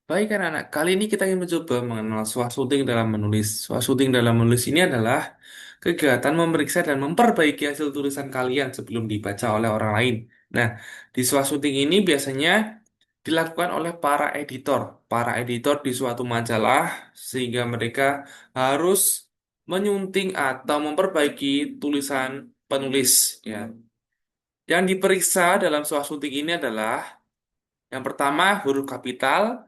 Baik anak-anak, kali ini kita ingin mencoba mengenal swasuding dalam menulis. Swasuding dalam menulis ini adalah kegiatan memeriksa dan memperbaiki hasil tulisan kalian sebelum dibaca oleh orang lain. Nah, di swasuding ini biasanya dilakukan oleh para editor. Para editor di suatu majalah sehingga mereka harus menyunting atau memperbaiki tulisan penulis. Ya. Yang diperiksa dalam swasuding ini adalah yang pertama huruf kapital,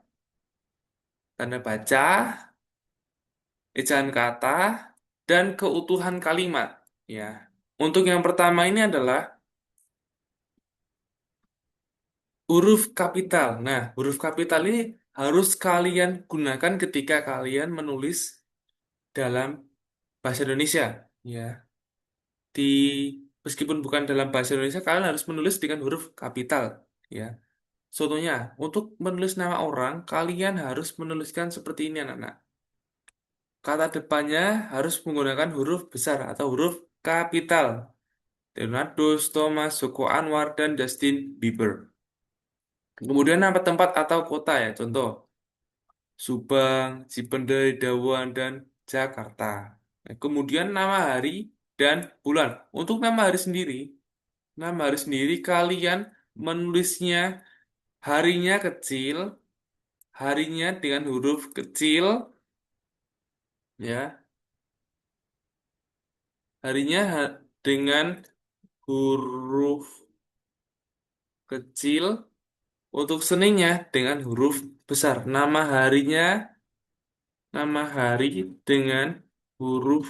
tanda baca, ejaan kata, dan keutuhan kalimat. Ya, untuk yang pertama ini adalah huruf kapital. Nah, huruf kapital ini harus kalian gunakan ketika kalian menulis dalam bahasa Indonesia. Ya, di meskipun bukan dalam bahasa Indonesia, kalian harus menulis dengan huruf kapital. Ya, contohnya untuk menulis nama orang, kalian harus menuliskan seperti ini, anak-anak. Kata depannya harus menggunakan huruf besar atau huruf kapital. Leonardo, Thomas, Joko Anwar, dan Justin Bieber. Kemudian nama tempat atau kota ya, contoh Subang, Cipendei, Dawan, dan Jakarta. Nah, kemudian nama hari dan bulan. Untuk nama hari sendiri kalian menulisnya harinya kecil, harinya dengan huruf kecil, ya, harinya dengan huruf kecil. Untuk seninya dengan huruf besar. Nama hari dengan huruf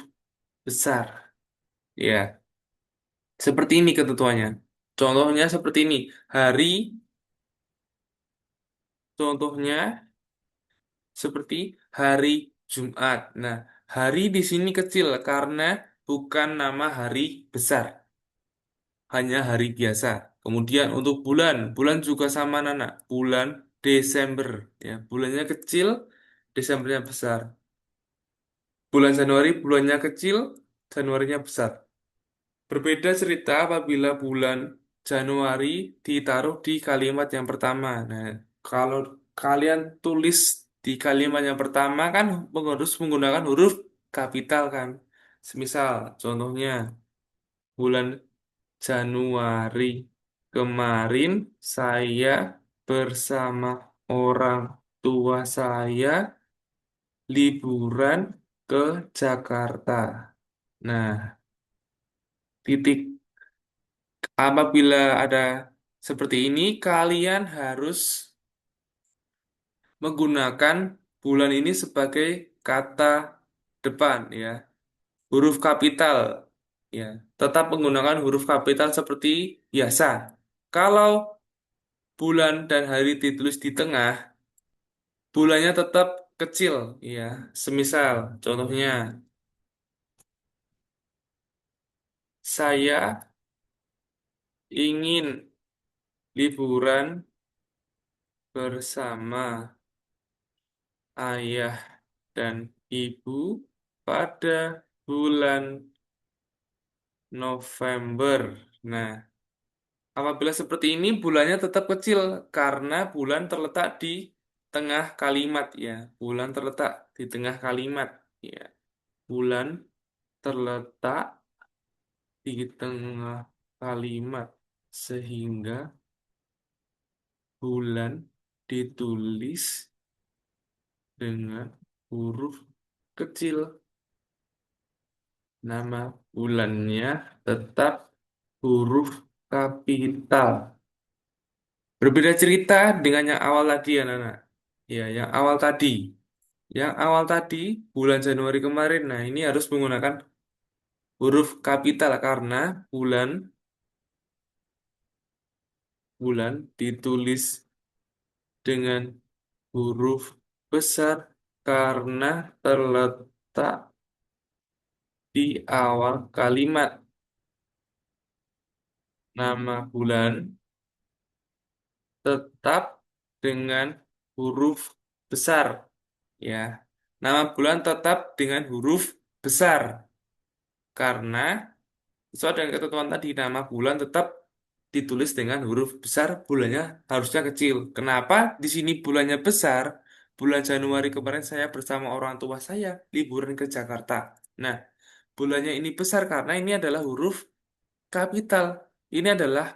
besar. Ya, seperti ini ketentuannya. Contohnya seperti ini. Hari, contohnya seperti hari Jumat. Nah, hari di sini kecil karena bukan nama hari besar, hanya hari biasa. Kemudian untuk bulan, bulan juga sama Nana. Bulan Desember, ya, bulannya kecil, Desembernya besar. Bulan Januari bulannya kecil, Januarinya besar. Berbeda cerita apabila bulan Januari ditaruh di kalimat yang pertama. Nah, kalau kalian tulis di kalimat yang pertama kan harus menggunakan huruf kapital kan. Semisal contohnya bulan Januari kemarin saya bersama orang tua saya liburan ke Jakarta. Nah, titik apabila ada seperti ini, kalian harus menggunakan bulan ini sebagai kata depan ya, huruf kapital ya. Tetap menggunakan huruf kapital seperti biasa. Kalau bulan dan hari ditulis di tengah, bulannya tetap kecil ya. Semisal contohnya saya ingin liburan bersama ayah dan ibu pada bulan November. Nah, apabila seperti ini bulannya tetap kecil karena bulan terletak di tengah kalimat ya. Bulan terletak di tengah kalimat ya. Bulan terletak di tengah kalimat sehingga bulan ditulis dengan huruf kecil. Nama bulannya tetap huruf kapital. Berbeda cerita dengan yang awal tadi ya, Nana. Ya, yang awal tadi. Yang awal tadi, bulan Januari kemarin. Nah, ini harus menggunakan huruf kapital karena bulan bulan ditulis dengan huruf besar karena terletak di awal kalimat. Nama bulan tetap dengan huruf besar. Ya, nama bulan tetap dengan huruf besar karena sesuai dengan ketentuan tadi nama bulan tetap ditulis dengan huruf besar, bulannya harusnya kecil. Kenapa di sini bulannya besar? bulan Januari kemarin saya bersama orang tua saya liburan ke Jakarta. Nah, bulannya ini besar karena ini adalah huruf kapital. Ini adalah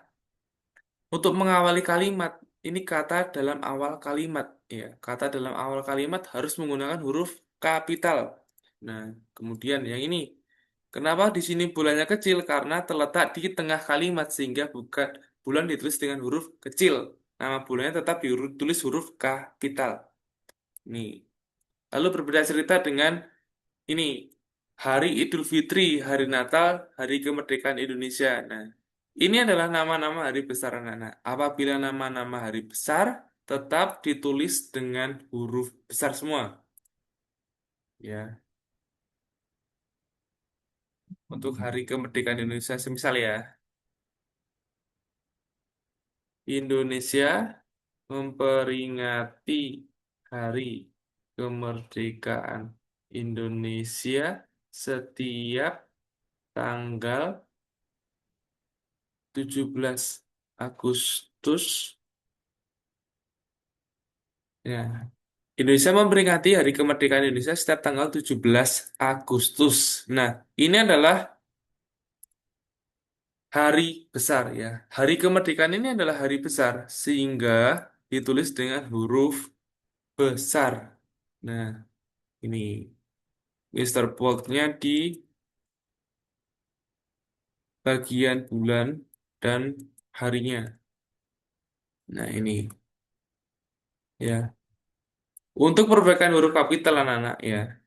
untuk mengawali kalimat. Ini kata dalam awal kalimat. Ya, kata dalam awal kalimat harus menggunakan huruf kapital. Nah, kemudian yang ini. Kenapa di sini bulannya kecil? Karena terletak di tengah kalimat sehingga bukan bulan ditulis dengan huruf kecil. Nama bulannya tetap ditulis huruf kapital. Nih. Lalu berbeda cerita dengan ini. Hari Idul Fitri, Hari Natal, Hari Kemerdekaan Indonesia. Nah, ini adalah nama-nama hari besar anak-anak. Apabila nama-nama hari besar, tetap ditulis dengan huruf besar semua. Ya, untuk Hari Kemerdekaan Indonesia, semisal ya, Indonesia memperingati Hari Kemerdekaan Indonesia setiap tanggal 17 Agustus. Ya, Indonesia memperingati Hari Kemerdekaan Indonesia setiap tanggal 17 Agustus. Nah, ini adalah hari besar ya. Hari kemerdekaan ini adalah hari besar sehingga ditulis dengan huruf besar. Nah, ini Mister Bold-nya di bagian bulan dan harinya. Nah, ini ya. Untuk perbaikan huruf kapital anak-anak ya.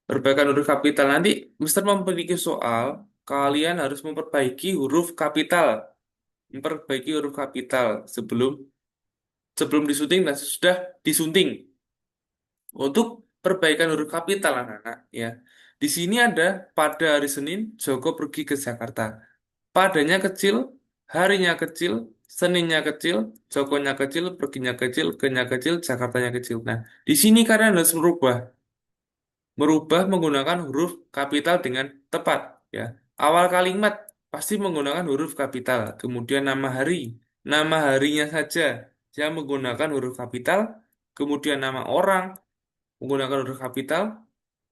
Perbaikan huruf kapital nanti Mister memiliki soal kalian harus memperbaiki huruf kapital sebelum sebelum disunting dan sesudah disunting. Untuk perbaikan huruf kapital anak-anak ya. Di sini ada pada hari Senin Joko pergi ke Jakarta. Padanya kecil, harinya kecil, Seninnya kecil, Jokonya kecil, perginya kecil, kenya kecil, Jakartanya kecil. Nah, di sini kalian harus merubah menggunakan huruf kapital dengan tepat ya. Awal kalimat pasti menggunakan huruf kapital. Kemudian nama harinya saja yang menggunakan huruf kapital. Kemudian nama orang menggunakan huruf kapital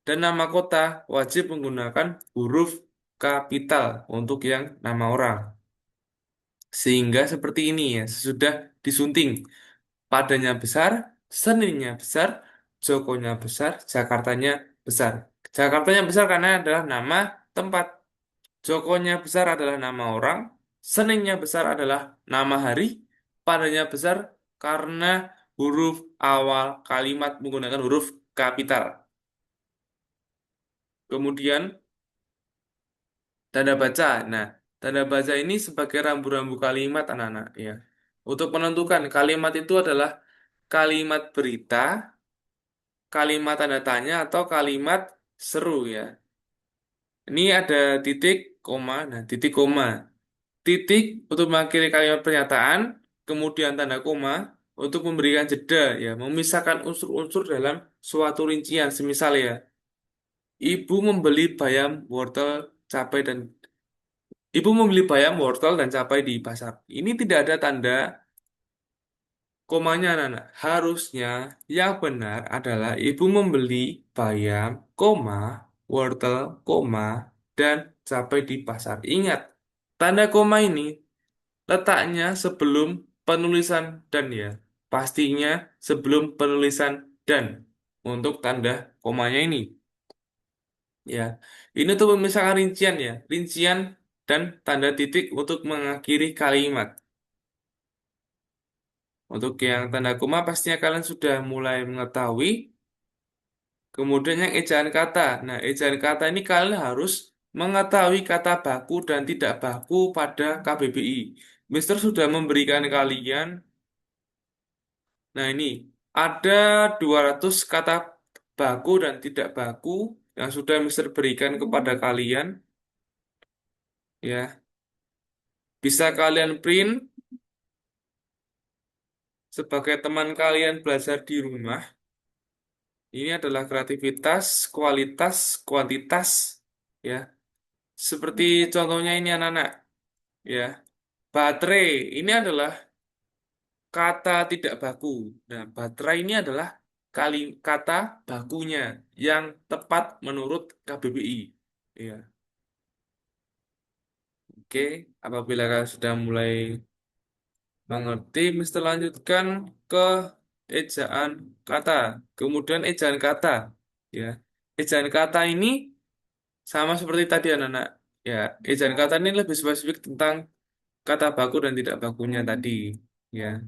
dan nama kota wajib menggunakan huruf kapital untuk yang nama orang. Sehingga seperti ini ya, sesudah disunting. Padanya besar, Seninnya besar, Jokonya besar, Jakartanya besar. Jakartanya besar karena adalah nama tempat. Jokonya besar adalah nama orang. Seninnya besar adalah nama hari. Padanya besar karena huruf awal kalimat menggunakan huruf kapital. Kemudian tanda baca. Nah, tanda baca ini sebagai rambu-rambu kalimat anak-anak ya. Untuk menentukan kalimat itu adalah kalimat berita, kalimat tanda tanya atau kalimat seru ya. Ini ada titik, koma, nah titik koma. Titik untuk mengakhiri kalimat pernyataan, kemudian tanda koma untuk memberikan jeda ya, memisahkan unsur-unsur dalam suatu rincian. Semisal ya, ibu membeli bayam, wortel, cabai dan ibu membeli bayam, wortel dan cabai di pasar. Ini tidak ada tanda komanya anak-anak. Harusnya yang benar adalah ibu membeli bayam, koma, wortel, koma, dan cabai di pasar. Ingat, tanda koma ini letaknya sebelum penulisan dan ya. Pastinya sebelum penulisan dan untuk tanda komanya ini. Ya, ini untuk memisahkan rincian ya. Rincian dan tanda titik untuk mengakhiri kalimat. Untuk yang tanda koma pastinya kalian sudah mulai mengetahui. Kemudian yang ejaan kata. Nah, ejaan kata ini kalian harus mengetahui kata baku dan tidak baku pada KBBI. Mister sudah memberikan kalian, nah ini, ada 200 kata baku dan tidak baku yang sudah Mister berikan kepada kalian. Ya, bisa kalian print sebagai teman kalian belajar di rumah. Ini adalah kreativitas, kualitas, kuantitas. Ya, seperti contohnya ini anak-anak. Ya, baterai ini adalah kata tidak baku. Nah, baterai ini adalah kata bakunya yang tepat menurut KBBI. Ya, oke. Apabila kalian sudah mulai mengerti, mesti lanjutkan ke ejaan kata. Kemudian ejaan kata. Ya, ejaan kata ini sama seperti tadi anak-anak. Ya, ejaan kata ini lebih spesifik tentang kata baku dan tidak bakunya tadi. Ya,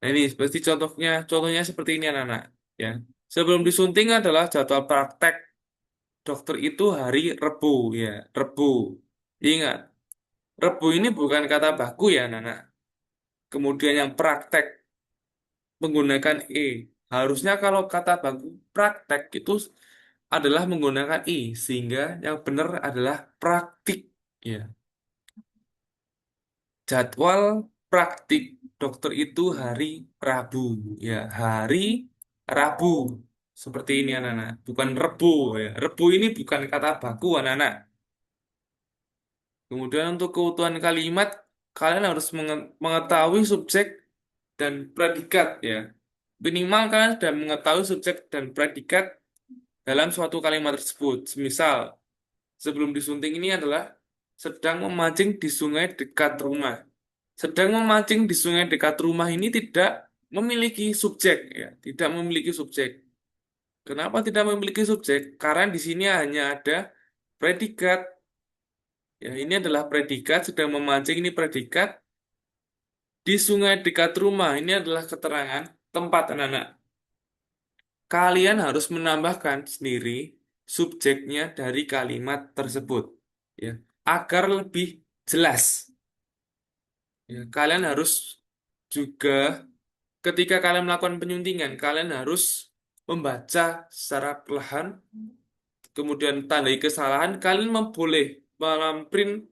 nah ini seperti contohnya seperti ini anak-anak. Ya, sebelum disunting adalah jadwal praktek dokter itu hari Rebu. Ya, Rebu. Ingat, Rebu ini bukan kata baku ya anak-anak. Kemudian yang praktek menggunakan E. Harusnya kalau kata baku praktek itu adalah menggunakan I, sehingga yang benar adalah praktik. Ya. Jadwal praktik dokter itu hari Rabu. Ya, hari Rabu. Seperti ini anak-anak. Bukan Rebu. Ya. Rebu ini bukan kata baku anak-anak. Kemudian untuk keutuhan kalimat, kalian harus mengetahui subjek dan predikat ya. Minimal kalian sudah mengetahui subjek dan predikat dalam suatu kalimat tersebut. Misal, sebelum disunting ini adalah sedang memancing di sungai dekat rumah. Sedang memancing di sungai dekat rumah ini tidak memiliki subjek ya, tidak memiliki subjek. Kenapa tidak memiliki subjek? Karena di sini hanya ada predikat. Ya, ini adalah predikat, sedang memancing ini predikat di sungai dekat rumah. Ini adalah keterangan tempat anak-anak. Kalian harus menambahkan sendiri subjeknya dari kalimat tersebut, ya, agar lebih jelas. Ya, kalian harus juga ketika kalian melakukan penyuntingan, kalian harus membaca secara perlahan, kemudian tandai kesalahan. Kalian boleh memprint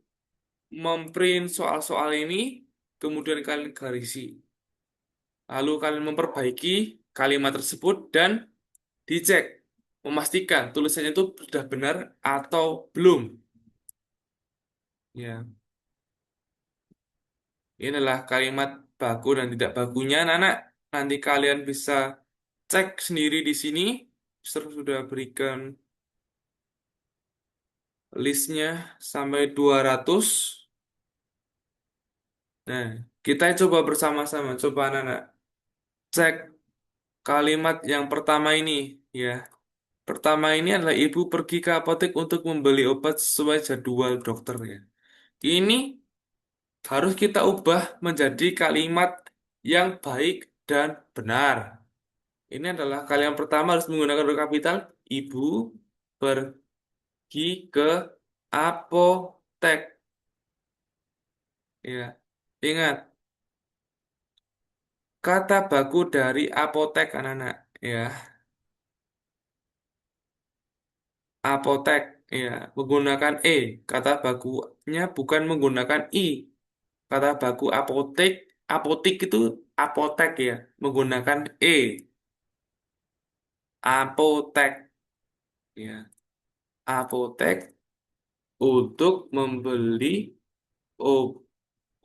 memprint soal-soal ini, kemudian kalian garisi. Lalu kalian memperbaiki kalimat tersebut dan dicek, memastikan tulisannya itu sudah benar atau belum. Ya, ini adalah kalimat baku dan tidak bakunya, anak-anak. Nanti kalian bisa cek sendiri di sini. Mister sudah berikan listnya sampai 200. Nah, kita coba bersama-sama. Coba anak-anak cek kalimat yang pertama ini. Ya, pertama ini adalah ibu pergi ke apotek untuk membeli obat sesuai jadwal dokter ya. Ini harus kita ubah menjadi kalimat yang baik dan benar. Ini adalah kalimat pertama harus menggunakan huruf kapital. Ibu pergi ke apotek. Ya, ingat kata baku dari apotek anak-anak. Ya, apotek. Ya, menggunakan E. Kata bakunya bukan menggunakan I. Kata baku apotek, apotik itu apotek ya, menggunakan E. Apotek. Ya, apotek untuk membeli o-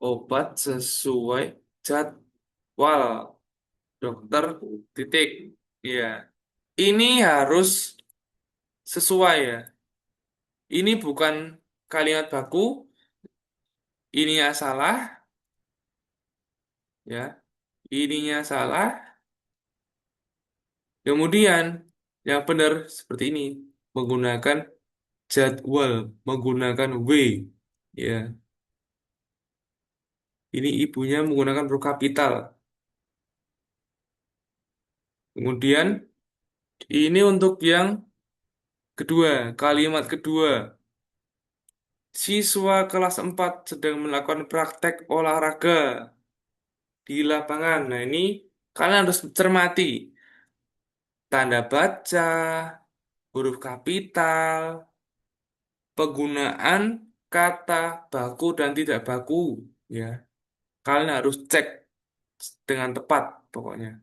obat sesuai jadwal dokter titik. Ya, ini harus sesuai ya. Ini bukan kalimat baku, ininya salah ya. Ininya salah. Kemudian yang benar seperti ini, menggunakan jadwal, menggunakan W. Ya, ini ibunya menggunakan huruf kapital. Kemudian ini untuk yang kedua, kalimat kedua. Siswa kelas 4 sedang melakukan praktek olahraga di lapangan. Nah, ini kalian harus cermati tanda baca, huruf kapital, penggunaan kata baku dan tidak baku. Ya, kalian harus cek dengan tepat pokoknya.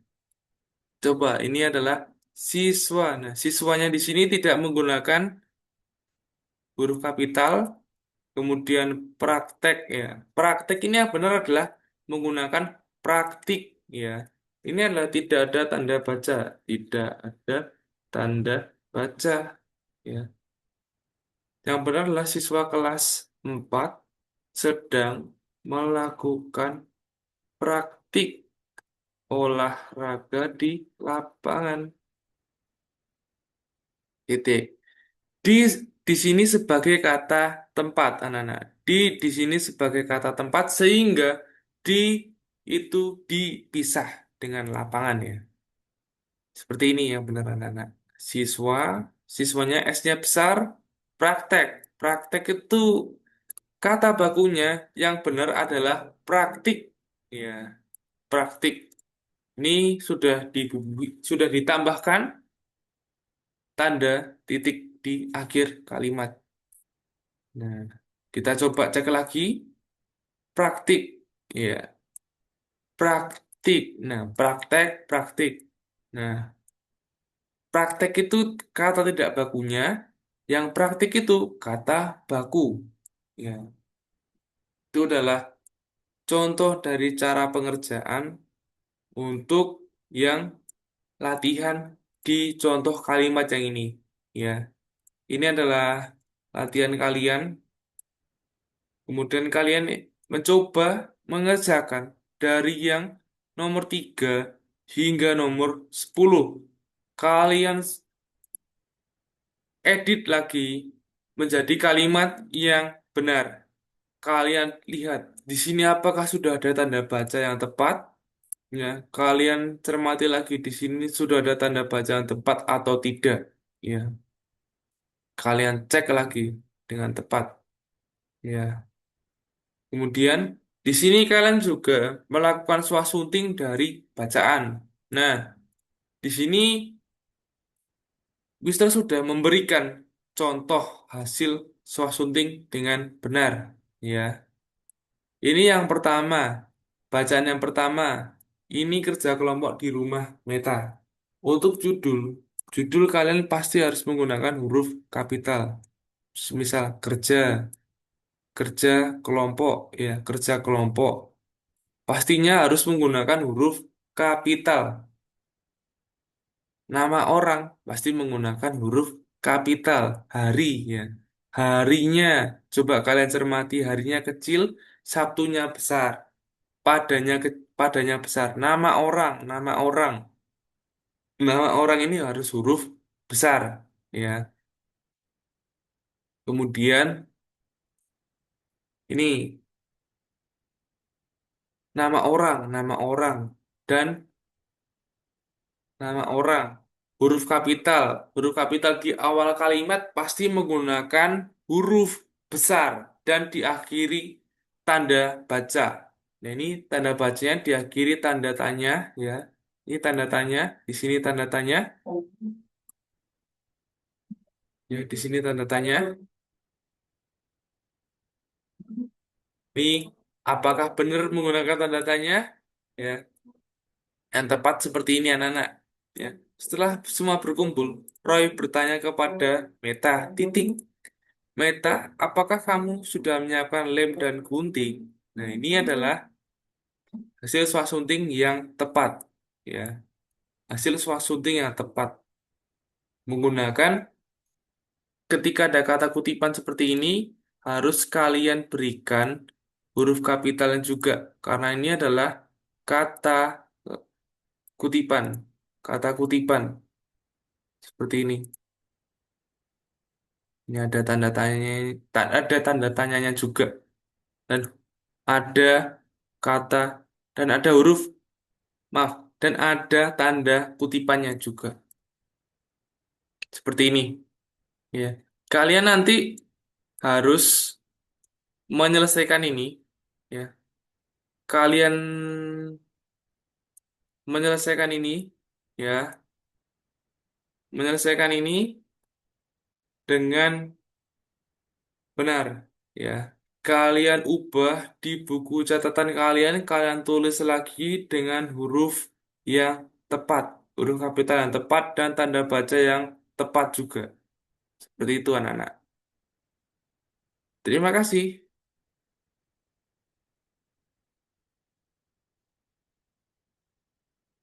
Coba, ini adalah siswa. Nah, siswanya di sini tidak menggunakan huruf kapital, kemudian praktek ya. Praktek ini yang benar adalah menggunakan praktik ya. Ini adalah tidak ada tanda baca, tidak ada tanda baca. Ya. Yang benar adalah siswa kelas 4 sedang melakukan praktik olahraga di lapangan. Titik. Di di sini sebagai kata tempat, anak-anak. Di sini sebagai kata tempat sehingga di itu dipisah dengan lapangan ya. Seperti ini yang benar anak-anak. Siswa, siswanya S-nya besar, praktek. Praktek itu kata bakunya yang benar adalah praktik. Ya, praktik. Ini sudah ditambahkan tanda titik di akhir kalimat. Nah, kita coba cek lagi. Praktik. Ya, praktik. Nah, praktek, praktik. Nah, praktek itu kata tidak bakunya, yang praktik itu kata baku. Ya, itu adalah contoh dari cara pengerjaan untuk yang latihan di contoh kalimat yang ini. Ya, ini adalah latihan kalian. Kemudian kalian mencoba mengerjakan dari yang nomor 3 hingga nomor 10. Kalian edit lagi menjadi kalimat yang benar. Kalian lihat di sini apakah sudah ada tanda baca yang tepat? Ya, kalian cermati lagi di sini sudah ada tanda baca yang tepat atau tidak. Ya, kalian cek lagi dengan tepat. Ya, kemudian di sini kalian juga melakukan swastunting dari bacaan. Nah, di sini Mister sudah memberikan contoh hasil swastunting dengan benar. Ya, ini yang pertama, bacaan yang pertama. Ini kerja kelompok di rumah Meta. Untuk judul kalian pasti harus menggunakan huruf kapital. Misal kerja, kerja kelompok, ya kerja kelompok. Pastinya harus menggunakan huruf kapital. Nama orang pasti menggunakan huruf kapital. Hari, ya. Harinya, coba kalian cermati, harinya kecil, Sabtunya besar. Padanya besar. Nama orang. Nama orang ini harus huruf besar, ya. Kemudian ini nama orang dan nama orang. Huruf kapital di awal kalimat pasti menggunakan huruf besar dan diakhiri tanda baca. Nah, ini tanda bacanya diakhiri tanda tanya, ya. Ini tanda tanya, di sini tanda tanya, ya, di sini tanda tanya. Ini apakah benar menggunakan tanda tanya? Ya, yang tepat seperti ini anak-anak. Ya. Setelah semua berkumpul, Roy bertanya kepada Meta, titik. Meta, apakah kamu sudah menyiapkan lem dan gunting? Nah, ini adalah hasil swastunting yang tepat. Ya, hasil swastunting yang tepat. Menggunakan ketika ada kata kutipan seperti ini, harus kalian berikan huruf kapitalnya juga. Karena ini adalah kata kutipan. Kata kutipan. Seperti ini. Ini ada tanda tanya, ada tanda tanyanya juga. Dan ada kata, dan ada huruf, maaf, dan ada tanda kutipannya juga. Seperti ini. Ya. Kalian nanti harus menyelesaikan ini. Ya. Kalian menyelesaikan ini. Ya. Menyelesaikan ini dengan benar. Ya. Kalian ubah di buku catatan kalian, kalian tulis lagi dengan huruf yang tepat, huruf kapital yang tepat dan tanda baca yang tepat juga. Seperti itu anak-anak. Terima kasih.